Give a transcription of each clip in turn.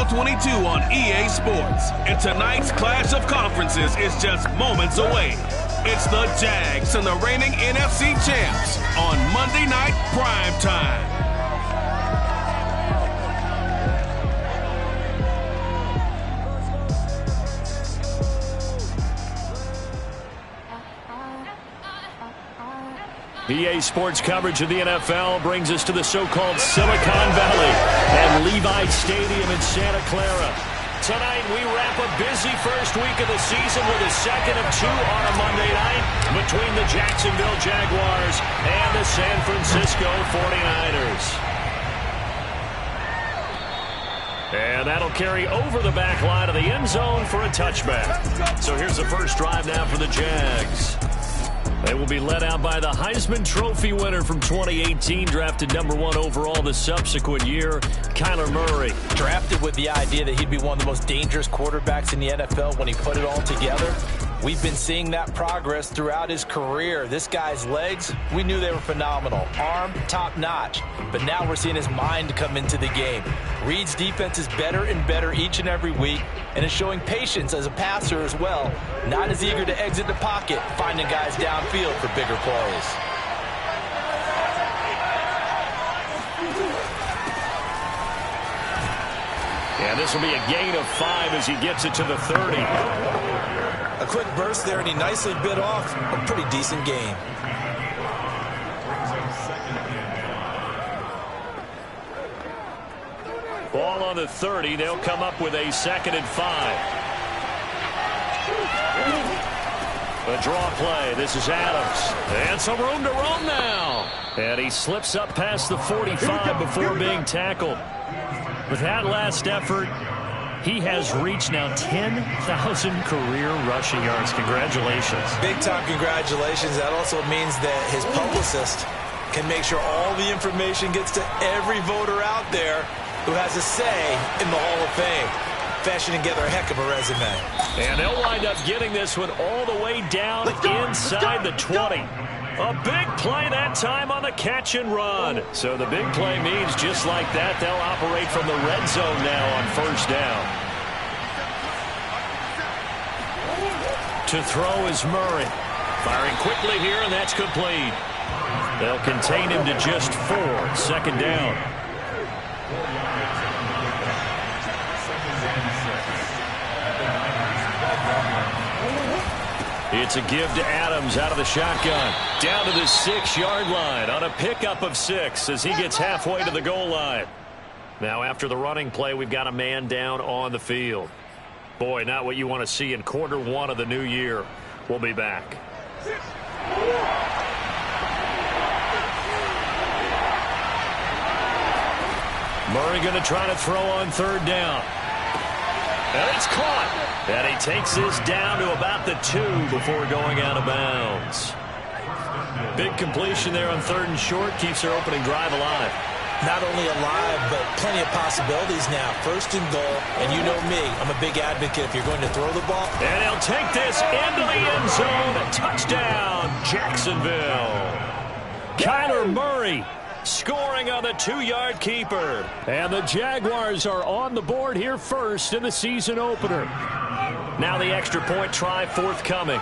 Channel 22 on EA Sports. And tonight's clash of conferences is just moments away. It's the Jags and the reigning NFC champs on Monday Night Prime Time. EA Sports coverage of the NFL brings us to the so-called Silicon Valley and Levi Stadium in Santa Clara. Tonight, we wrap a busy first week of the season with a second of two on a Monday night between the Jacksonville Jaguars and the San Francisco 49ers. And that'll carry over the back line of the end zone for a touchback. So here's the first drive now for the Jags. They will be led out by the Heisman Trophy winner from 2018, drafted #1 overall the subsequent year, Kyler Murray. Drafted with the idea that he'd be one of the most dangerous quarterbacks in the NFL when he put it all together. We've been seeing that progress throughout his career. This guy's legs, we knew they were phenomenal. Arm, top-notch. But now we're seeing his mind come into the game. Reed's defense is better and better each and every week, and is showing patience as a passer as well. Not as eager to exit the pocket, finding guys downfield for bigger plays. And this will be a gain of 5 as he gets it to the 30. A quick burst there, and he nicely bit off a pretty decent gain. Ball on the 30. They'll come up with a 2nd and 5. A draw play. This is Adams. And some room to roam now. And he slips up past the 45 before being tackled. With that last effort, he has reached now 10,000 career rushing yards. Congratulations. Big-time congratulations. That also means that his publicist can make sure all the information gets to every voter out there who has a say in the Hall of Fame. Fashioning together a heck of a resume. And they'll wind up getting this one all the way down inside the 20. A big play that time on the catch and run. So the big play means just like that, they'll operate from the red zone now on first down. To throw is Murray. Firing quickly here, and that's complete. They'll contain him to just 4. 2nd down. It's a give to Adams out of the shotgun. Down to the 6-yard line on a pickup of 6 as he gets halfway to the goal line. Now after the running play, we've got a man down on the field. Boy, not what you want to see in quarter 1 of the new year. We'll be back. Murray going to try to throw on 3rd down. And it's caught. And he takes this down to about the 2 before going out of bounds. Big completion there on 3rd and short. Keeps their opening drive alive. Not only alive, but plenty of possibilities now. 1st and goal, and you know me, I'm a big advocate if you're going to throw the ball. And he'll take this into the end zone. Touchdown, Jacksonville. Kyler Murray scoring on the 2-yard keeper. And the Jaguars are on the board here first in the season opener. Now the extra point try forthcoming.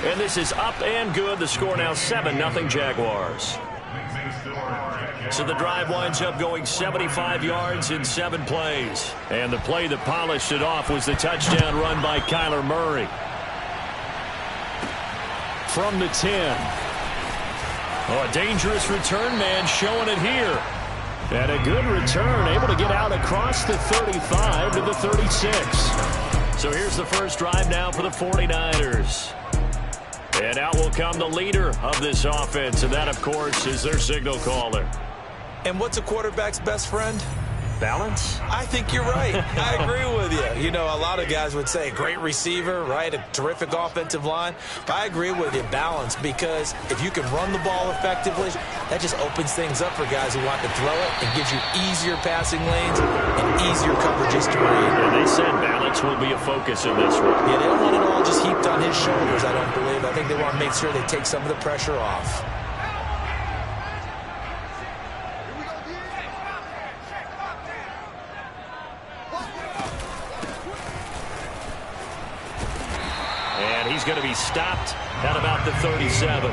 And this is up and good. The score now 7-0 Jaguars. So the drive winds up going 75 yards in 7 plays. And the play that polished it off was the touchdown run by Kyler Murray. From the 10. Oh, a dangerous return man showing it here. And a good return, able to get out across the 35 to the 36. So here's the first drive now for the 49ers. And out will come the leader of this offense, and that, of course, is their signal caller. And what's a quarterback's best friend? Balance? I think you're right. I agree with you. You know, a lot of guys would say great receiver, right? A terrific offensive line. But I agree with you, balance, because if you can run the ball effectively, that just opens things up for guys who want to throw it and gives you easier passing lanes and easier coverages to read. And they said balance will be a focus in this one. Yeah, they don't want it all just heaped on his shoulders, I don't believe. I think they want to make sure they take some of the pressure off. he's going to be stopped at about the 37.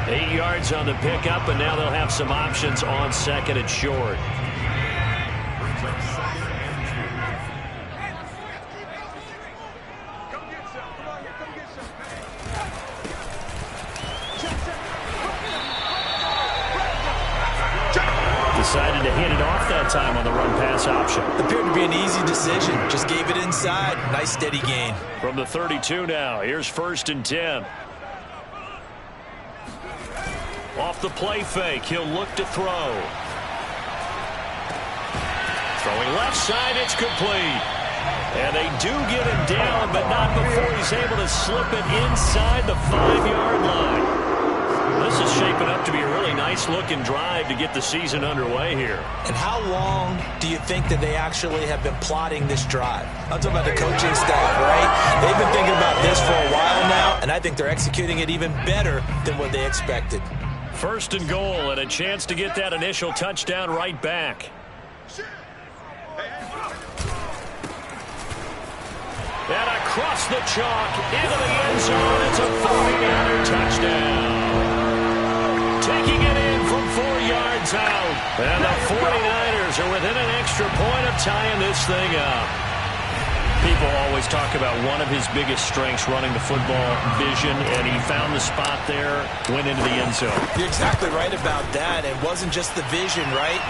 8 yards on the pickup, and now they'll have some options on second and short. Decided to hit it off that time on the run-pass option. Appeared to be an easy decision. Just gave it inside. Nice steady gain. From the 32 now. Here's 1st and 10. Off the play fake. He'll look to throw. Throwing left side. It's complete. And they do get him down, but not before he's able to slip it inside the 5-yard line. This is shaping up to be a really nice-looking drive to get the season underway here. And how long do you think that they actually have been plotting this drive? I'm talking about the coaching staff, right? They've been thinking about this for a while now, and I think they're executing it even better than what they expected. 1st and goal, and a chance to get that initial touchdown right back. And across the chalk, into the end zone, it's a 49er touchdown. Taking it in from 4 yards out. And the 49ers are within an extra point of tying this thing up. People always talk about one of his biggest strengths, running the football, vision, and he found the spot there, went into the end zone. You're exactly right about that. It wasn't just the vision, right?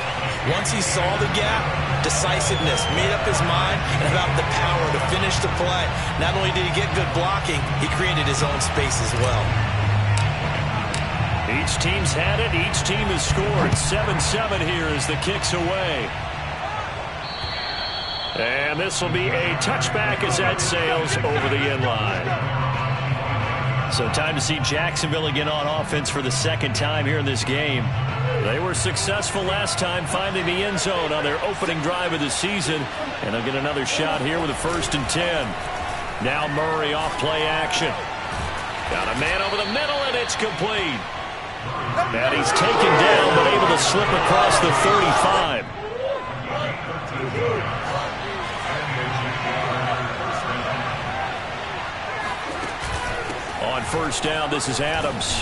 Once he saw the gap, decisiveness, made up his mind, and about the power to finish the play. Not only did he get good blocking, he created his own space as well. Each team's had it. Each team has scored. 7-7 here as the kick's away. And this will be a touchback as that sails over the end line. So time to see Jacksonville again on offense for the 2nd time here in this game. They were successful last time finding the end zone on their opening drive of the season. And they'll get another shot here with a 1st and 10. Now Murray off play action. Got a man over the middle, and it's complete. And he's taken down, but able to slip across the 35. On 1st down, this is Adams.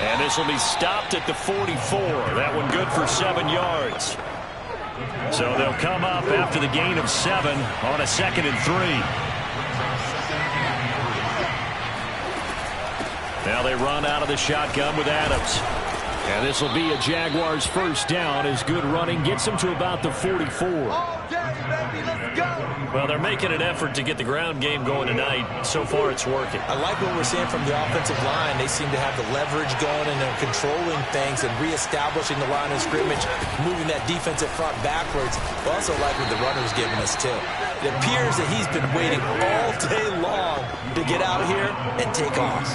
And this will be stopped at the 44. That one good for 7 yards. So they'll come up after the gain of 7 on a 2nd and 3. Now they run out of the shotgun with Adams. And this will be a Jaguars 1st down as good running gets them to about the 44. Well, they're making an effort to get the ground game going tonight. So far, it's working. I like what we're seeing from the offensive line. They seem to have the leverage going, and they're controlling things and reestablishing the line of scrimmage, moving that defensive front backwards. But also like what the runner's giving us, too. It appears that he's been waiting all day long to get out here and take off.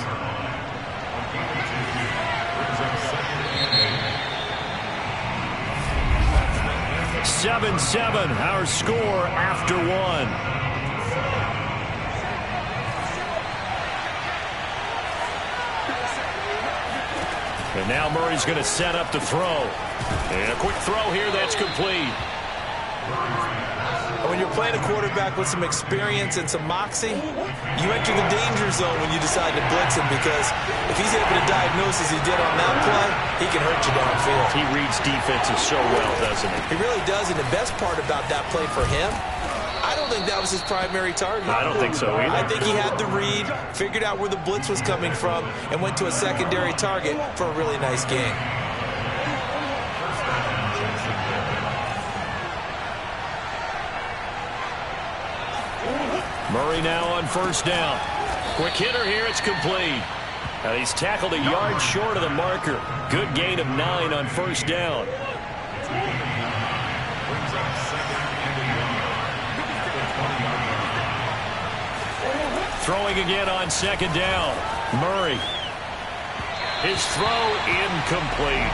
7-7, our score after 1. And now Murray's going to set up to throw. And a quick throw here, that's complete. When you're playing a quarterback with some experience and some moxie, you enter the danger zone when you decide to blitz him, because if he's able to diagnose as he did on that play, he can hurt you downfield. He reads defenses so well, doesn't he? He really does, and the best part about that play for him, I don't think that was his primary target. I don't think so either. I think he had the read, figured out where the blitz was coming from, and went to a secondary target for a really nice game. Murray now on 1st down. Quick hitter here, it's complete. And he's tackled a yard short of the marker. Good gain of 9 on 1st down. Throwing again on 2nd down. Murray. His throw incomplete.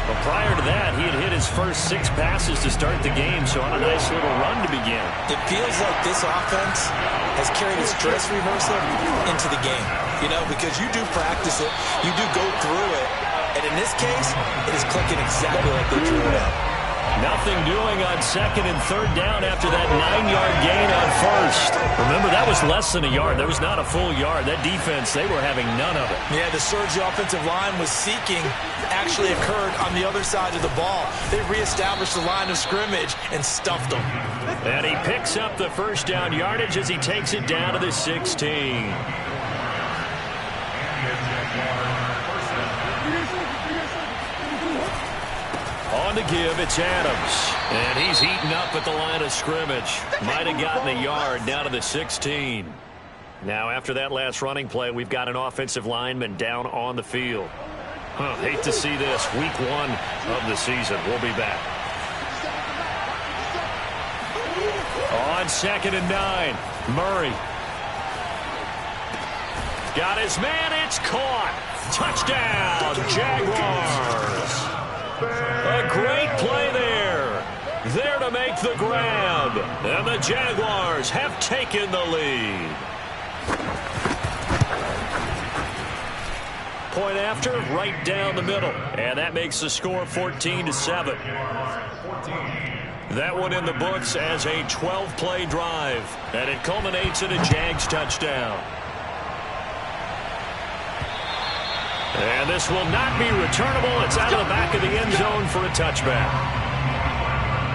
But prior to that, he had hit his first 6 passes to start the game, so on a nice little run to begin. It feels like this offense has carried its dress rehearsal into the game, you know, because you do practice it, you do go through it, and in this case, it is clicking exactly like they drew it up. Nothing doing on second and third down after that 9-yard gain on first. Remember, that was less than a yard. That was not a full yard. That defense, they were having none of it. Yeah, the surge the offensive line was seeking actually occurred on the other side of the ball. They reestablished the line of scrimmage and stuffed them. And he picks up the first down yardage as he takes it down to the 16. On to give, it's Adams. And he's heating up at the line of scrimmage. Might have gotten a yard down to the 16. Now, after that last running play, we've got an offensive lineman down on the field. Hate to see this. Week 1 of the season. We'll be back. On 2nd and 9, Murray. Got his man, it's caught. Touchdown, Jaguars. A great play there. There to make the grab. And the Jaguars have taken the lead. Point after, right down the middle. And that makes the score 14-7. That one in the books as a 12-play drive. And it culminates in a Jags touchdown. And this will not be returnable. It's out of the back of the end zone for a touchback.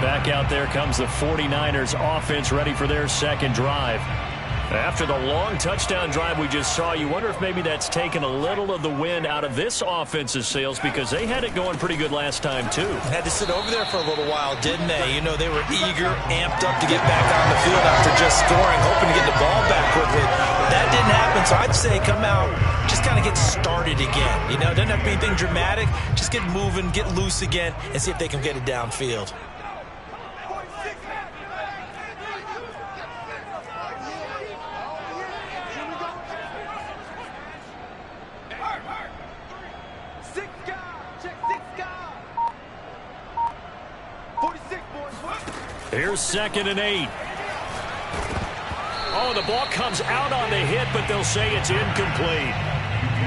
Back out there comes the 49ers offense ready for their second drive. After the long touchdown drive we just saw, you wonder if maybe that's taken a little of the wind out of this offense's sails because they had it going pretty good last time, too. Had to sit over there for a little while, didn't they? You know, they were eager, amped up to get back on the field after just scoring, hoping to get the ball back quickly. That didn't happen, so I'd say come out, just kind of get started again. You know, it doesn't have to be anything dramatic. Just get moving, get loose again, and see if they can get it downfield. Here's 2nd and 8. Oh, the ball comes out on the hit, but they'll say it's incomplete.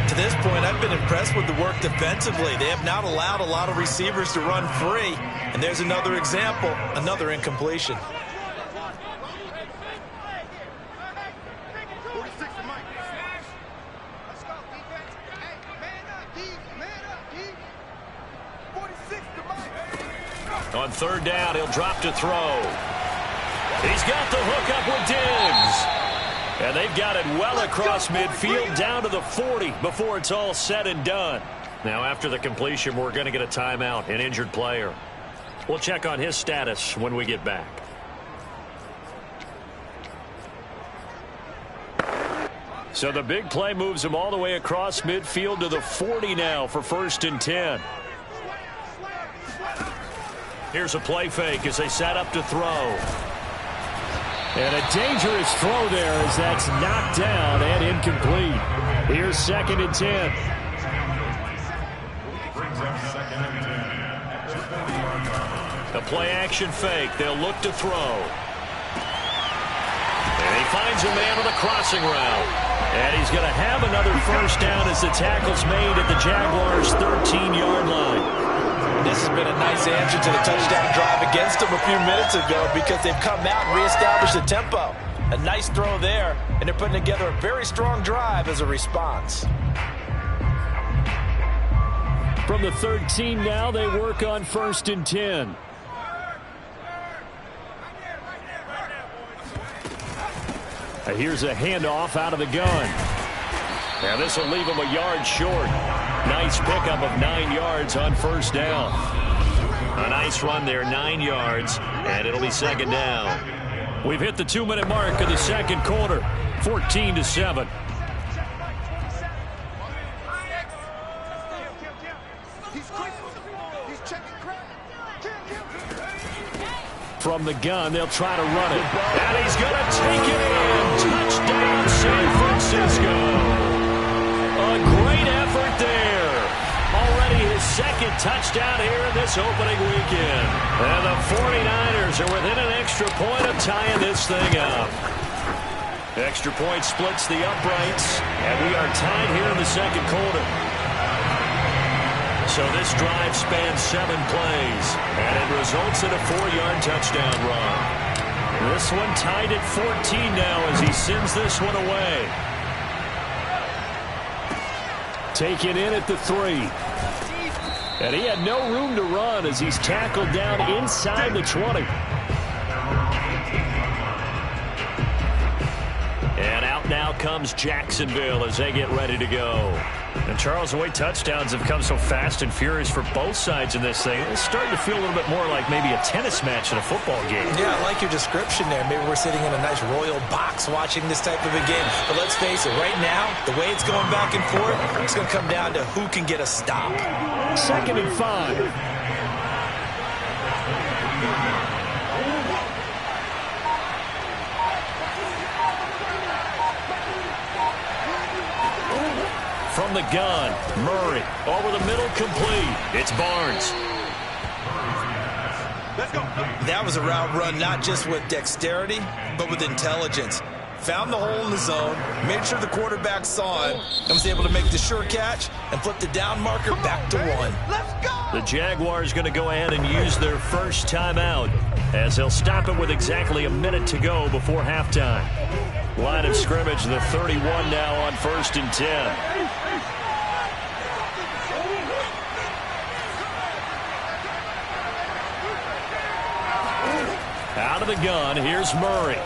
To this point, I've been impressed with the work defensively. They have not allowed a lot of receivers to run free. And there's another example, another incompletion. On 3rd down, he'll drop to throw. He's got the hook up with Diggs. And they've got it well across midfield down to the 40 before it's all said and done. Now, after the completion, we're going to get a timeout, an injured player. We'll check on his status when we get back. So the big play moves him all the way across midfield to the 40 now for 1st and 10. Here's a play fake as they set up to throw. And a dangerous throw there as that's knocked down and incomplete. Here's 2nd and 10. The play action fake. They'll look to throw. And he finds a man on the crossing route. And he's going to have another first down as the tackle's made at the Jaguars' 13-yard line. This has been a nice answer to the touchdown drive against them a few minutes ago because they've come out and reestablished the tempo. A nice throw there, and they're putting together a very strong drive as a response. From the 13 now, they work on 1st and 10. Here's a handoff out of the gun. Now this will leave him a yard short. Nice pickup of 9 yards on 1st down. A nice run there, 9 yards, and it'll be 2nd down. We've hit the 2-minute mark of the 2nd quarter, 14-7. From the gun, they'll try to run it. And he's going to take it in. Touchdown, San Francisco. A great effort there. Already his 2nd touchdown here in this opening weekend. And the 49ers are within an extra point of tying this thing up. Extra point splits the uprights, and we are tied here in the 2nd quarter. So this drive spans 7 plays, and it results in a 4-yard touchdown run. This one tied at 14 now as he sends this one away. Taken in at the 3. And he had no room to run as he's tackled down inside the 20. And out now comes Jacksonville as they get ready to go. And Charles, the way touchdowns have come so fast and furious for both sides in this thing, it's starting to feel a little bit more like maybe a tennis match in a football game. Yeah, I like your description there. Maybe we're sitting in a nice royal box watching this type of a game. But let's face it, right now, the way it's going back and forth, it's going to come down to who can get a stop. 2nd and 5. From the gun, Murray, over the middle, complete. It's Barnes. Let's go. That was a route run not just with dexterity, but with intelligence. Found the hole in the zone, made sure the quarterback saw it, and was able to make the sure catch and flip the down marker back to 1. Let's go. The Jaguars going to go ahead and use their first timeout as they'll stop it with exactly a minute to go before halftime. Line of scrimmage, the 31 now on 1st and 10. Out of the gun, here's Murray.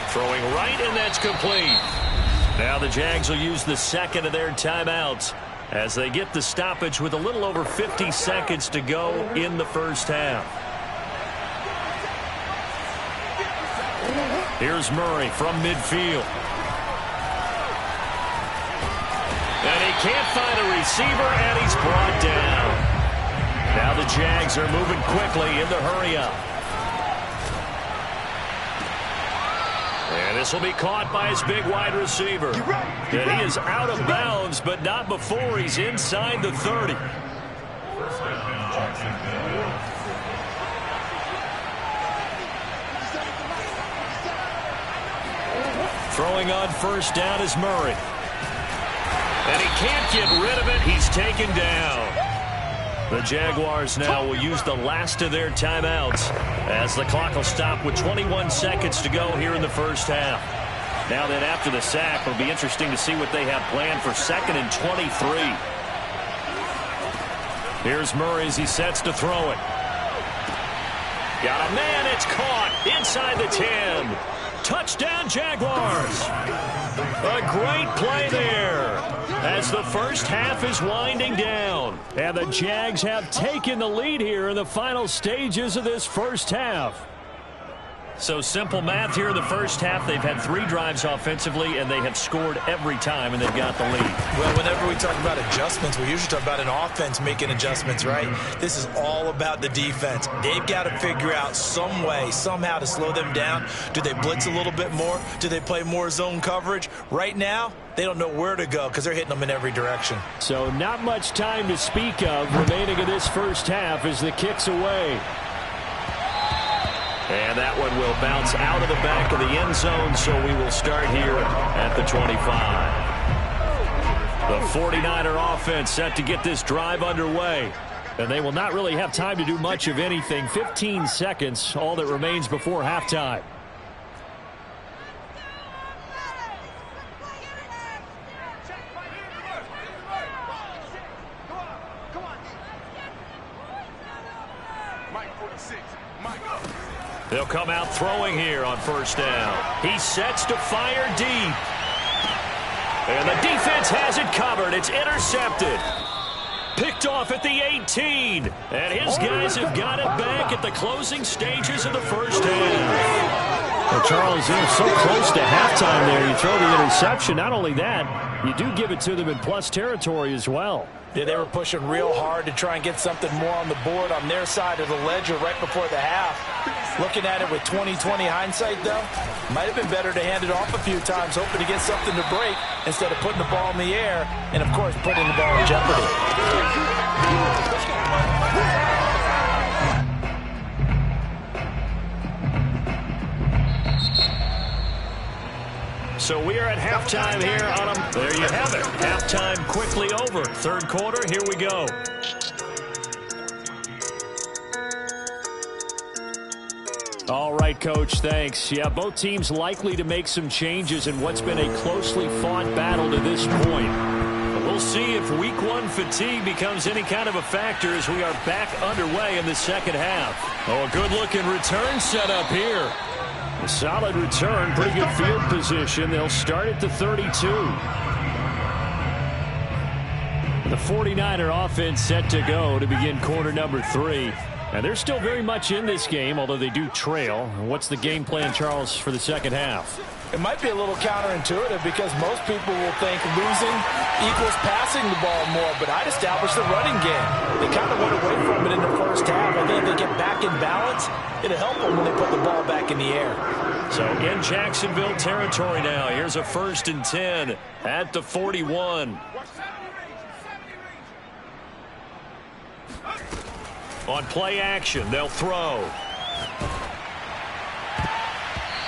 Throwing right, and that's complete. Now the Jags will use the second of their timeouts as they get the stoppage with a little over 50 seconds to go in the first half. Here's Murray from midfield. And he can't find a receiver, and he's brought down. Now the Jags are moving quickly in the hurry-up. And this will be caught by his big wide receiver. And he is out of bounds, but not before he's inside the 30. Throwing on first down is Murray. And he can't get rid of it. He's taken down. The Jaguars now will use the last of their timeouts as the clock will stop with 21 seconds to go here in the first half. Now then, after the sack, it'll be interesting to see what they have planned for 2nd and 23. Here's Murray as he sets to throw it. Got a man, it's caught inside the 10. Touchdown, Jaguars. A great play there as the first half is winding down. And the Jags have taken the lead here in the final stages of this first half. So simple math here in the first half. They've had 3 drives offensively, and they have scored every time, and they've got the lead. Well, whenever we talk about adjustments, we usually talk about an offense making adjustments, right? This is all about the defense. They've got to figure out some way, somehow to slow them down. Do they blitz a little bit more? Do they play more zone coverage? Right now, they don't know where to go because they're hitting them in every direction. So not much time to speak of remaining in this first half as the kick's away. And that one will bounce out of the back of the end zone, so we will start here at the 25. The 49er offense set to get this drive underway. And they will not really have time to do much of anything. 15 seconds, all that remains before halftime. They'll come out throwing here on first down. He sets to fire deep. And the defense has it covered. It's intercepted. Picked off at the 18. And his guys have got it back at the closing stages of the first half. Well, Charles, you're so close to halftime there. You throw the interception. Not only that, you do give it to them in plus territory as well. Yeah, they were pushing real hard to try and get something more on the board on their side of the ledger right before the half. Looking at it with 20/20 hindsight, though, might have been better to hand it off a few times, hoping to get something to break instead of putting the ball in the air and, of course, putting the ball in jeopardy. So we are at halftime here on them. There you have it. Halftime quickly over. Third quarter, here we go. All right, Coach, thanks. Yeah, both teams likely to make some changes in what's been a closely fought battle to this point. But we'll see if Week 1 fatigue becomes any kind of a factor as we are back underway in the second half. Oh, a good-looking return set up here. A solid return, pretty good field position. They'll start at the 32. The 49er offense set to go to begin quarter number 3. And they're still very much in this game, although they do trail. What's the game plan, Charles, for the second half? It might be a little counterintuitive because most people will think losing equals passing the ball more, but I'd establish the running game. They kind of went away from it in the first half. I think if they get back in balance, it'll help them when they put the ball back in the air. So in Jacksonville territory now, here's a 1st and 10 at the 41. On play action, they'll throw.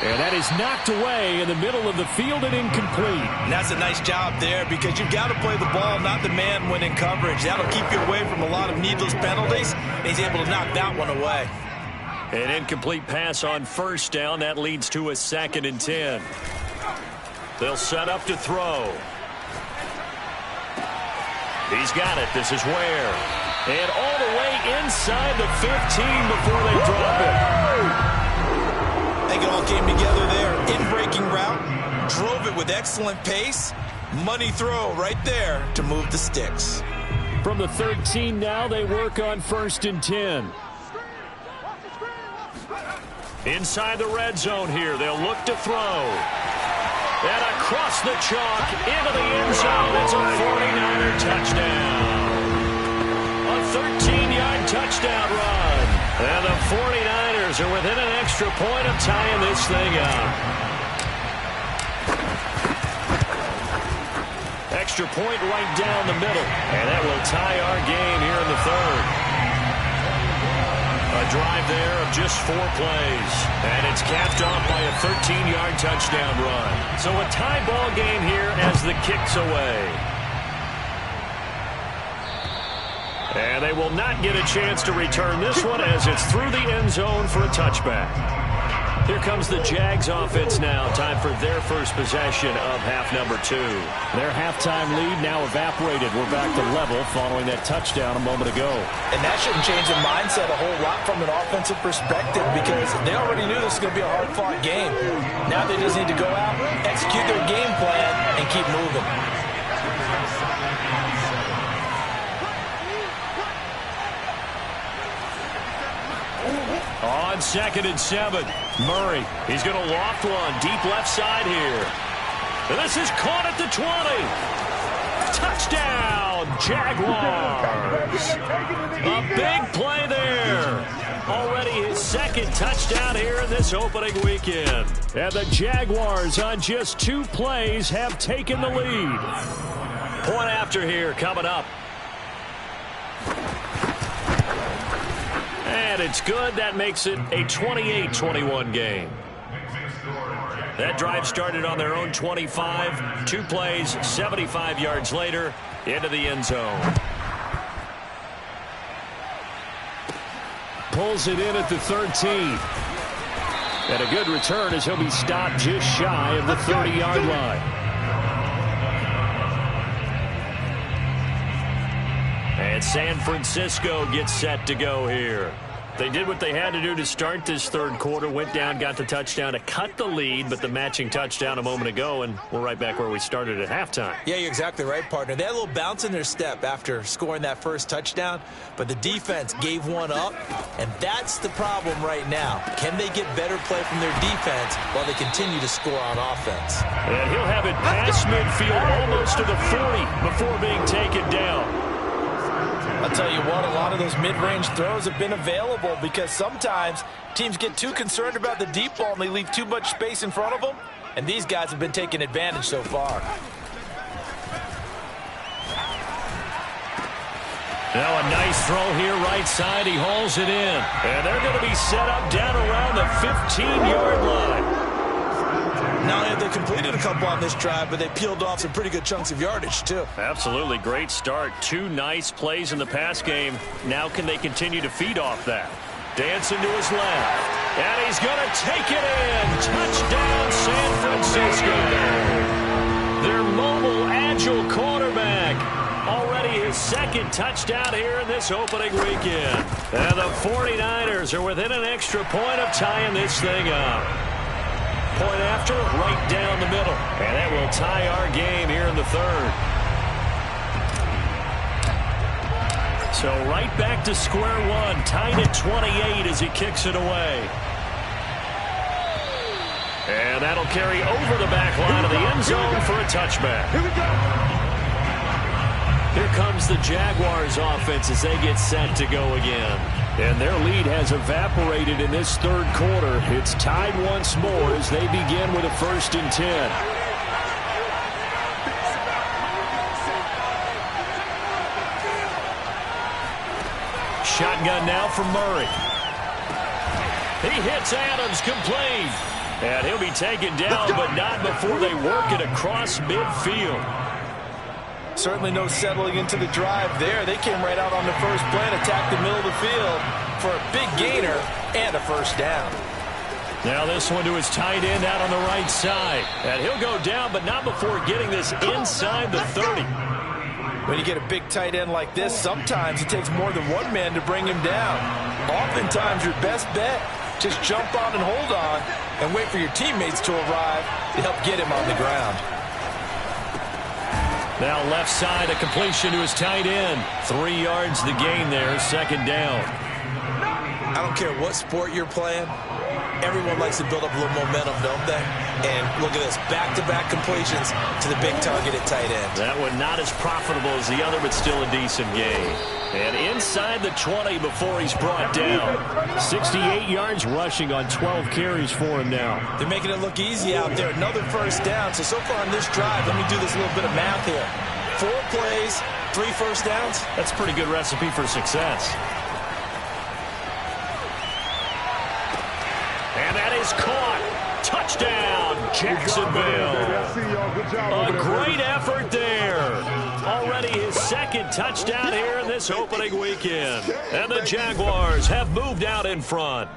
And that is knocked away in the middle of the field and incomplete. And that's a nice job there because you've got to play the ball, not the man when in coverage. That'll keep you away from a lot of needless penalties. And he's able to knock that one away. An incomplete pass on 1st down. That leads to a 2nd and 10. They'll set up to throw. He's got it. This is Ware. And all the way inside the 15 before they drop it. I think it all came together there. In-breaking route. Drove it with excellent pace. Money throw right there to move the sticks. From the 13 now, they work on 1st and 10. Inside the red zone here. They'll look to throw. And across the chalk into the end zone. It's a 49er touchdown. A 13-yard touchdown run. And the 49ers are within an extra point of tying this thing up. Extra point right down the middle. And that will tie our game here in the 3rd. A drive there of just 4 plays. And it's capped off by a 13-yard touchdown run. So a tie ball game here as the kick's away. And they will not get a chance to return this one as it's through the end zone for a touchback. Here comes the Jags offense now. Time for their first possession of half number 2. Their halftime lead now evaporated. We're back to level following that touchdown a moment ago. And that shouldn't change the mindset a whole lot from an offensive perspective because they already knew this was going to be a hard-fought game. Now they just need to go out, execute their game plan, and keep moving. On 2nd and 7, Murray. He's going to loft one deep left side here. And this is caught at the 20. Touchdown, Jaguars. A big play there. Already his 2nd touchdown here in this opening weekend. And the Jaguars on just 2 plays have taken the lead. Point after here coming up. And it's good. That makes it a 28-21 game. That drive started on their own 25. 2 plays, 75 yards later, into the end zone. Pulls it in at the 13. And a good return as he'll be stopped just shy of the 30-yard line. And San Francisco gets set to go here. They did what they had to do to start this 3rd quarter. Went down, got the touchdown to cut the lead, but the matching touchdown a moment ago, and we're right back where we started at halftime. Yeah, you're exactly right, partner. They had a little bounce in their step after scoring that first touchdown, but the defense gave one up, and that's the problem right now. Can they get better play from their defense while they continue to score on offense? And he'll have it past midfield almost to the 40 before being taken down. I'll tell you what, a lot of those mid-range throws have been available because sometimes teams get too concerned about the deep ball and they leave too much space in front of them, and these guys have been taking advantage so far. Now a nice throw here right side. He hauls it in. And they're going to be set up down around the 15-yard line. Not only have they completed a couple on this drive, but they peeled off some pretty good chunks of yardage, too. Absolutely. Great start. 2 nice plays in the pass game. Now can they continue to feed off that? Dancing to his left. And he's going to take it in. Touchdown, San Francisco. Their mobile, agile quarterback. Already his second touchdown here in this opening weekend. And the 49ers are within an extra point of tying this thing up. Point after, right down the middle. And that will tie our game here in the third. So right back to square one, tied at 28 as he kicks it away. And that'll carry over the back line of the end zone for a touchback. Here we go. Here comes the Jaguars offense as they get set to go again. And their lead has evaporated in this third quarter. It's tied once more as they begin with a 1st and 10. Shotgun now from Murray. He hits Adams complete. And he'll be taken down, but not before they work it across midfield. Certainly no settling into the drive there. They came right out on the first play and attacked the middle of the field for a big gainer and a 1st down. Now this one to his tight end out on the right side. And he'll go down, but not before getting this inside the 30. When you get a big tight end like this, sometimes it takes more than one man to bring him down. Oftentimes your best bet, just jump on and hold on and wait for your teammates to arrive to help get him on the ground. Now left side, a completion to his tight end. 3 yards the gain there, 2nd down. I don't care what sport you're playing. Everyone likes to build up a little momentum, don't they? And look at this, back-to-back completions to the big target at tight end. That one not as profitable as the other, but still a decent gain. And inside the 20 before he's brought down. 68 yards rushing on 12 carries for him now. They're making it look easy out there. Another 1st down. So far on this drive, let me do this little bit of math here. 4 plays, 3 1st downs. That's a pretty good recipe for success. And that is caught. Touchdown, Jacksonville. A great effort there. Already his 2nd touchdown here in this opening weekend. And the Jaguars have moved out in front.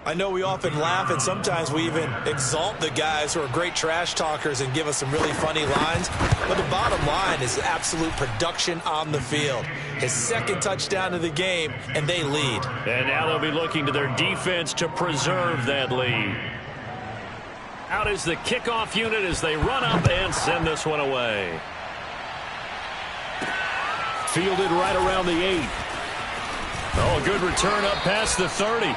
I know we often laugh, and sometimes we even exalt the guys who are great trash talkers and give us some really funny lines. But the bottom line is absolute production on the field. His 2nd touchdown of the game, and they lead. And now they'll be looking to their defense to preserve that lead. Out is the kickoff unit as they run up and send this one away. Fielded right around the 8. Oh, a good return up past the 30.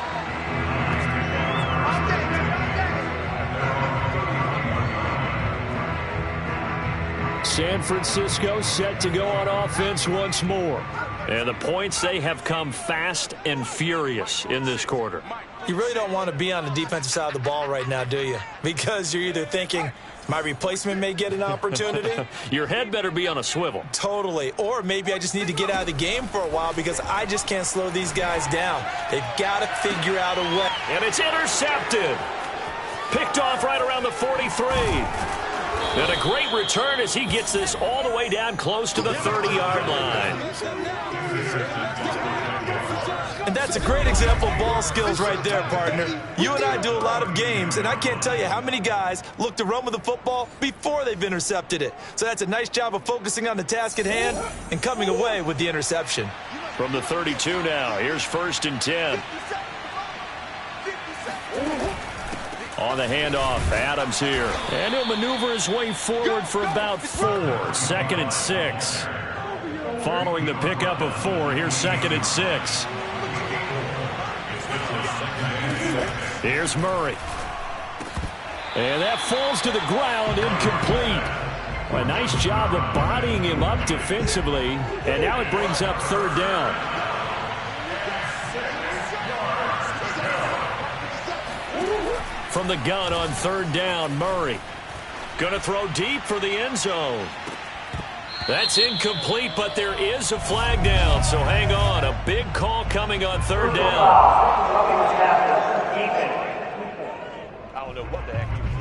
San Francisco set to go on offense once more. And the points, they have come fast and furious in this quarter. You really don't want to be on the defensive side of the ball right now, do you? Because you're either thinking, my replacement may get an opportunity. Your head better be on a swivel. Totally. Or maybe I just need to get out of the game for a while because I just can't slow these guys down. They've got to figure out a way. And it's intercepted. Picked off right around the 43. And a great return as he gets this all the way down close to the 30-yard line. And that's a great example of ball skills right there, partner. You and I do a lot of games, and I can't tell you how many guys look to run with the football before they've intercepted it. So that's a nice job of focusing on the task at hand and coming away with the interception. From the 32 now, here's 1st and 10. On the handoff, Adams here. And he'll maneuver his way forward for about 4. 2nd and 6. Following the pickup of 4, here's 2nd and 6. Here's Murray. And that falls to the ground, incomplete. A nice job of bodying him up defensively. And now it brings up 3rd down. From the gun on 3rd down, Murray. Going to throw deep for the end zone. That's incomplete, but there is a flag down, so hang on. A big call coming on 3rd down. I don't know what the heck he was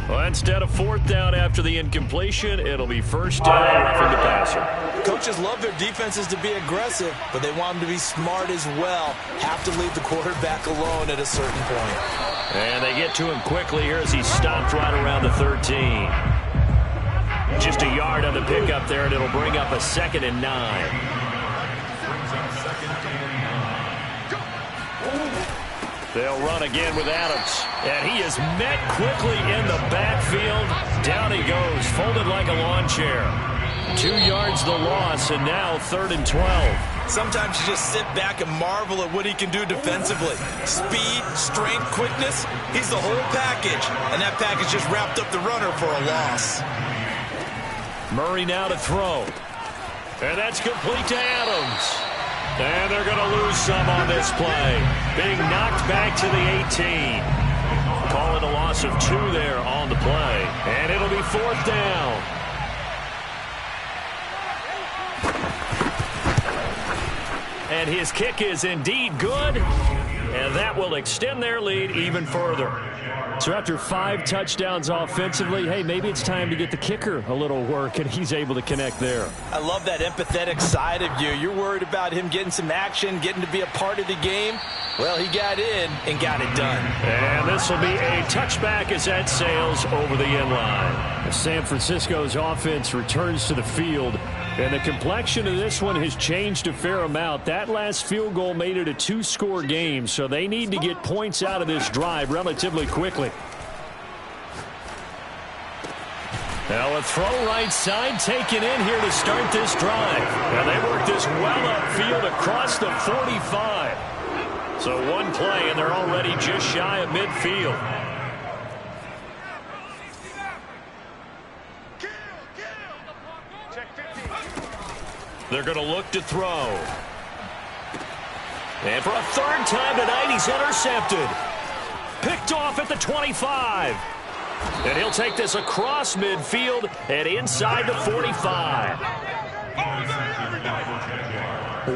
Well, instead of fourth down after the incompletion, it'll be first down roughing the passer. Coaches love their defenses to be aggressive, but they want them to be smart as well. Have to leave the quarterback alone at a certain point. And they get to him quickly here as he stopped right around the 13. Just a yard on the pickup there, and it'll bring up a 2nd and 9. They'll run again with Adams. And he is met quickly in the backfield. Down he goes, folded like a lawn chair. 2 yards the loss, and now 3rd and 12. Sometimes you just sit back and marvel at what he can do defensively. Speed, strength, quickness, he's the whole package. And that package just wrapped up the runner for a loss. Murray now to throw. And that's complete to Adams. And they're going to lose some on this play. Being knocked back to the 18. Call it a loss of 2 there on the play. And it'll be 4th down. And his kick is indeed good. And that will extend their lead even further. So after 5 touchdowns offensively, hey, maybe it's time to get the kicker a little work, and he's able to connect there. I love that empathetic side of you. You're worried about him getting some action, getting to be a part of the game. Well, he got in and got it done. And this will be a touchback as that sails over the end line. San Francisco's offense returns to the field, and the complexion of this one has changed a fair amount. That last field goal made it a 2-score game, so they need to get points out of this drive relatively quickly. Now a throw right side taken in here to start this drive. And they work this well upfield across the 45. So 1 play, and they're already just shy of midfield. They're going to look to throw. And for a 3rd time tonight, he's intercepted. Picked off at the 25. And he'll take this across midfield and inside the 45.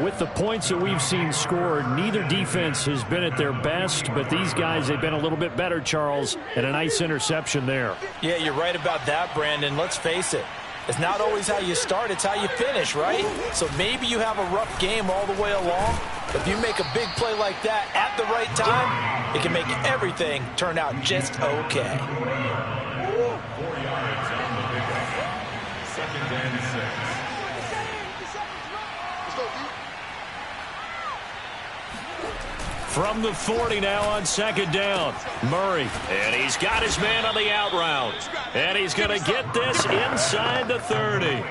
With the points that we've seen scored, neither defense has been at their best, but these guys, they've been a little bit better, Charles, and a nice interception there. Yeah, you're right about that, Brandon. Let's face it. It's not always how you start, it's how you finish, right? So maybe you have a rough game all the way along. If you make a big play like that at the right time, it can make everything turn out just okay. 2nd and 6. From the 40 now on 2nd down. Murray. And he's got his man on the out route. And he's going to get this inside the 30.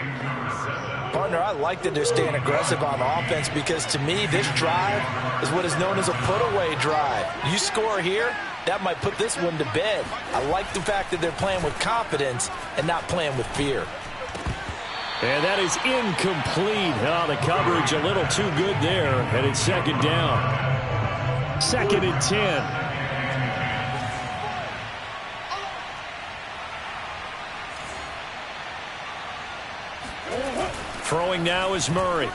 Partner, I like that they're staying aggressive on offense because to me, this drive is what is known as a put-away drive. You score here, that might put this one to bed. I like the fact that they're playing with confidence and not playing with fear. And that is incomplete. Oh, the coverage a little too good there. And it's 2nd down. 2nd and 10. Throwing now is Murray.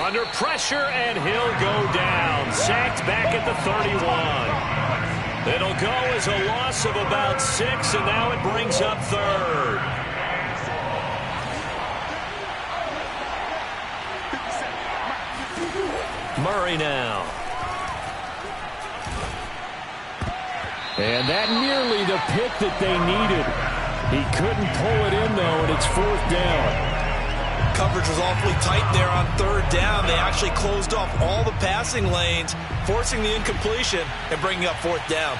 Under pressure, and he'll go down. Sacked back at the 31. It'll go as a loss of about 6, and now it brings up 3rd. Murray now. And that nearly the pick that they needed. He couldn't pull it in, though, and it's 4th down. Coverage was awfully tight there on 3rd down. They actually closed off all the passing lanes, forcing the incompletion and bringing up 4th down.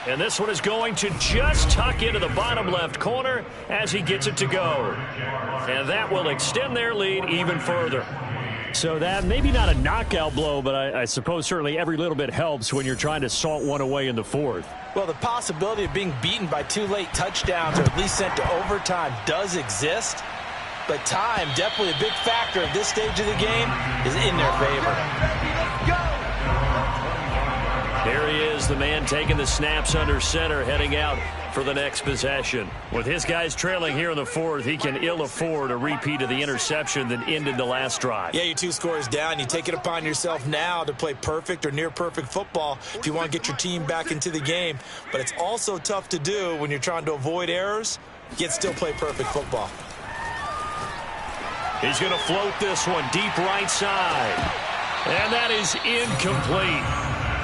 And this one is going to just tuck into the bottom left corner as he gets it to go. And that will extend their lead even further. So that, maybe not a knockout blow, but I suppose certainly every little bit helps when you're trying to salt one away in the 4th. Well, the possibility of being beaten by 2 late touchdowns or at least sent to overtime does exist. But time, definitely a big factor at this stage of the game, is in their favor. Here he is is the man taking the snaps under center, heading out for the next possession. With his guys trailing here in the fourth, he can ill afford a repeat of the interception that ended the last drive. Yeah, you're 2 scores down. You take it upon yourself now to play perfect or near perfect football if you want to get your team back into the game. But it's also tough to do when you're trying to avoid errors, yet still play perfect football. He's going to float this one deep right side. And that is incomplete.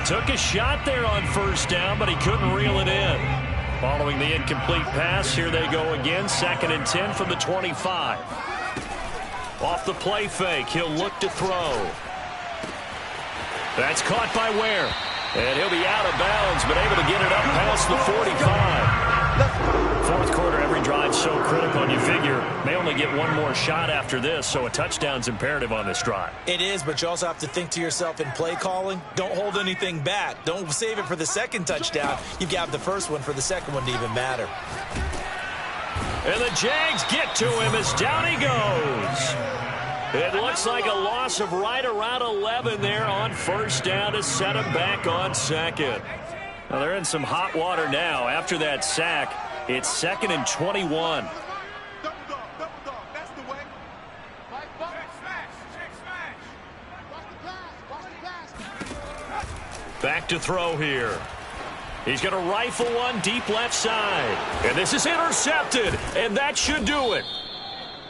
Took a shot there on first down, but he couldn't reel it in. Following the incomplete pass, here they go again. 2nd and 10 from the 25. Off the play fake, he'll look to throw. That's caught by Ware. And he'll be out of bounds, but able to get it up past the 45. Fourth quarter, every drive so critical, and you figure may only get one more shot after this, so a touchdown's imperative on this drive. It is, but you also have to think to yourself in play calling, don't hold anything back. Don't save it for the second touchdown. You've got the first one for the second one to even matter. And the Jags get to him as down he goes. It looks like a loss of right around 11 there on first down to set him back on second. Well, they're in some hot water now. After that sack, it's 2nd and 21. Back to throw here. He's going to rifle one deep left side. And this is intercepted, and that should do it.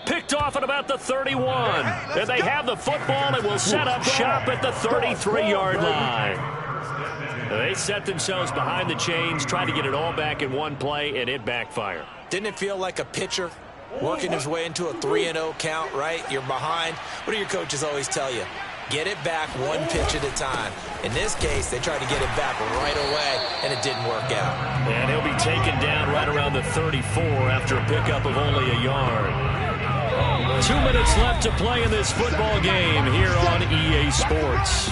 Picked off at about the 31. And they have the football and will set up shop at the 33-yard line. They set themselves behind the chains, tried to get it all back in one play, and it backfired. Didn't it feel like a pitcher working his way into a 3-0 count, right? You're behind. What do your coaches always tell you? Get it back one pitch at a time. In this case, they tried to get it back right away, and it didn't work out. And he'll be taken down right around the 34 after a pickup of only a yard. 2 minutes left to play in this football game here on EA Sports.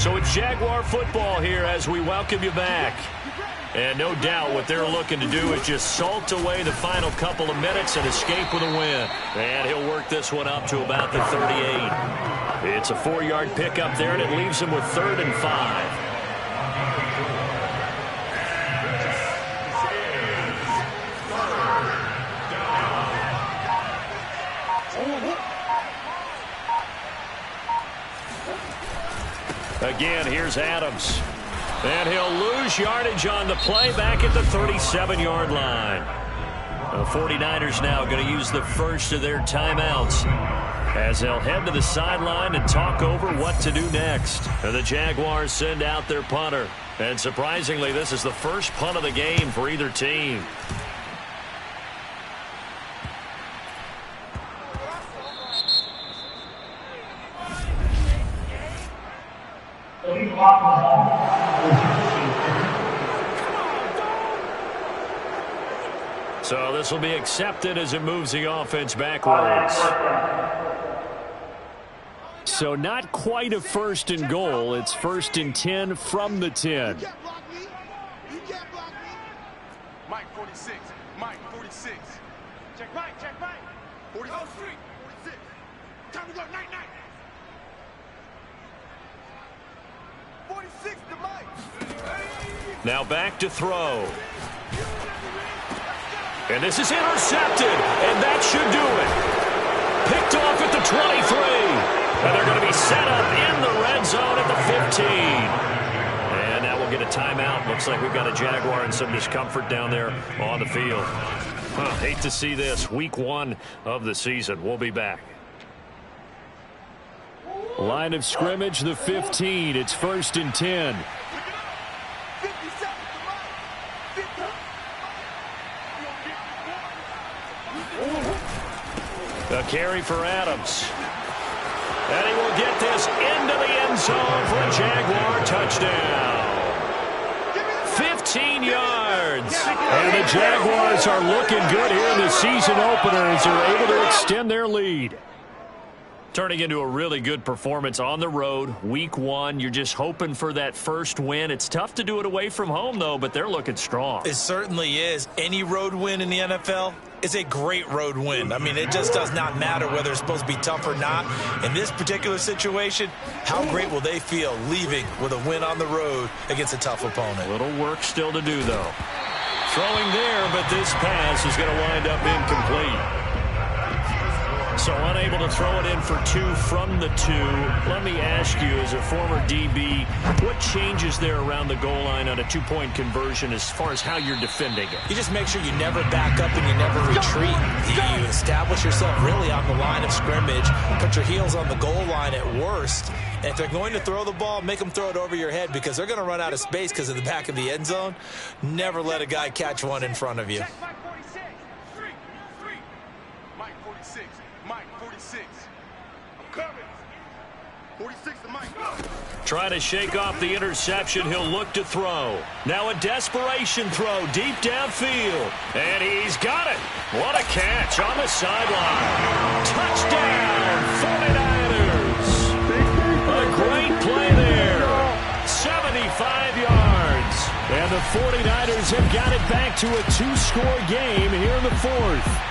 So it's Jaguar football here as we welcome you back. And no doubt what they're looking to do is just salt away the final couple of minutes and escape with a win. And he'll work this one up to about the 38. It's a 4-yard pickup there, and it leaves him with 3rd and 5. Again, here's Adams. And he'll lose yardage on the play back at the 37-yard line. The 49ers now going to use the first of their timeouts as they'll head to the sideline and talk over what to do next. And the Jaguars send out their punter. And surprisingly, this is the first punt of the game for either team. So this will be accepted as it moves the offense backwards. So not quite a 1st and goal. It's 1st and 10 from the 10. Mike 46. Mike 46. Check right, check right. 46. 46. Time to go, night, night. 46 to Mike. Now back to throw. And this is intercepted, and that should do it. Picked off at the 23. And they're going to be set up in the red zone at the 15. And now we'll get a timeout. Looks like we've got a Jaguar and some discomfort down there on the field. Hate to see this. Week 1 of the season. We'll be back. Line of scrimmage, the 15. It's 1st and 10. A carry for Adams. And he will get this into the end zone for a Jaguar touchdown. 15 yards. And the Jaguars are looking good here in the season opener as they're able to extend their lead. Turning into a really good performance on the road. Week 1, you're just hoping for that first win. It's tough to do it away from home, though, but they're looking strong. It certainly is. Any road win in the NFL, is a great road win. I mean, it just does not matter whether it's supposed to be tough or not. In this particular situation, how great will they feel leaving with a win on the road against a tough opponent? Little work still to do, though. Throwing there, but this pass is going to wind up incomplete. So unable to throw it in for 2 from the 2. Let me ask you, as a former DB, what changes there around the goal line on a 2-point conversion as far as how you're defending it? You just make sure you never back up and you never retreat. You establish yourself really on the line of scrimmage, put your heels on the goal line at worst. And if they're going to throw the ball, make them throw it over your head because they're going to run out of space because of the back of the end zone. Never let a guy catch one in front of you. Trying to shake off the interception. He'll look to throw. Now a desperation throw deep downfield. And he's got it. What a catch on the sideline. Touchdown, 49ers. A great play there. 75 yards. And the 49ers have got it back to a 2-score game here in the 4th.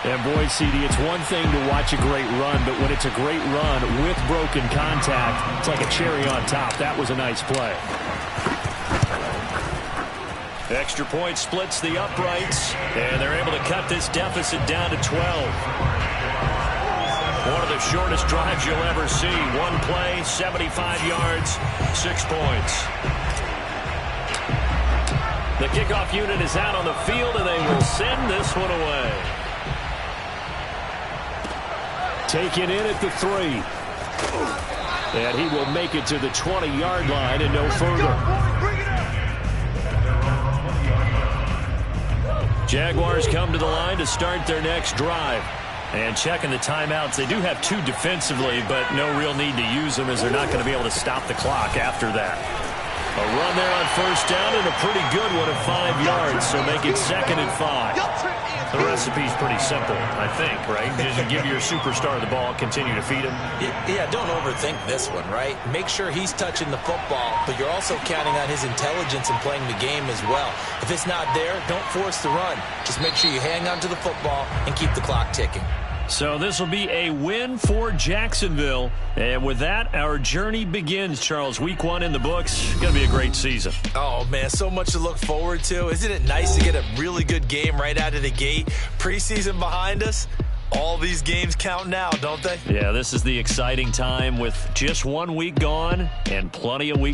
And boy, CD, it's one thing to watch a great run, but when it's a great run with broken contact, it's like a cherry on top. That was a nice play. Extra point splits the uprights, and they're able to cut this deficit down to 12. One of the shortest drives you'll ever see. One play, 75 yards, 6 points. The kickoff unit is out on the field, and they will send this one away. Taken in at the 3. And he will make it to the 20-yard line and no further. Jaguars come to the line to start their next drive. And checking the timeouts, they do have 2 defensively, but no real need to use them as they're not going to be able to stop the clock after that. A run there on first down and a pretty good one at 5 yards, so make it 2nd and 5. The recipe's pretty simple, I think, right? Just give your superstar the ball, continue to feed him. Yeah, don't overthink this one, right? Make sure he's touching the football, but you're also counting on his intelligence in playing the game as well. If it's not there, don't force the run. Just make sure you hang on to the football and keep the clock ticking. So this will be a win for Jacksonville. And with that, our journey begins, Charles. Week 1 in the books. Going to be a great season. Oh, man, so much to look forward to. Isn't it nice to get a really good game right out of the gate? Preseason behind us. All these games count now, don't they? Yeah, this is the exciting time with just 1 week gone and plenty of weeks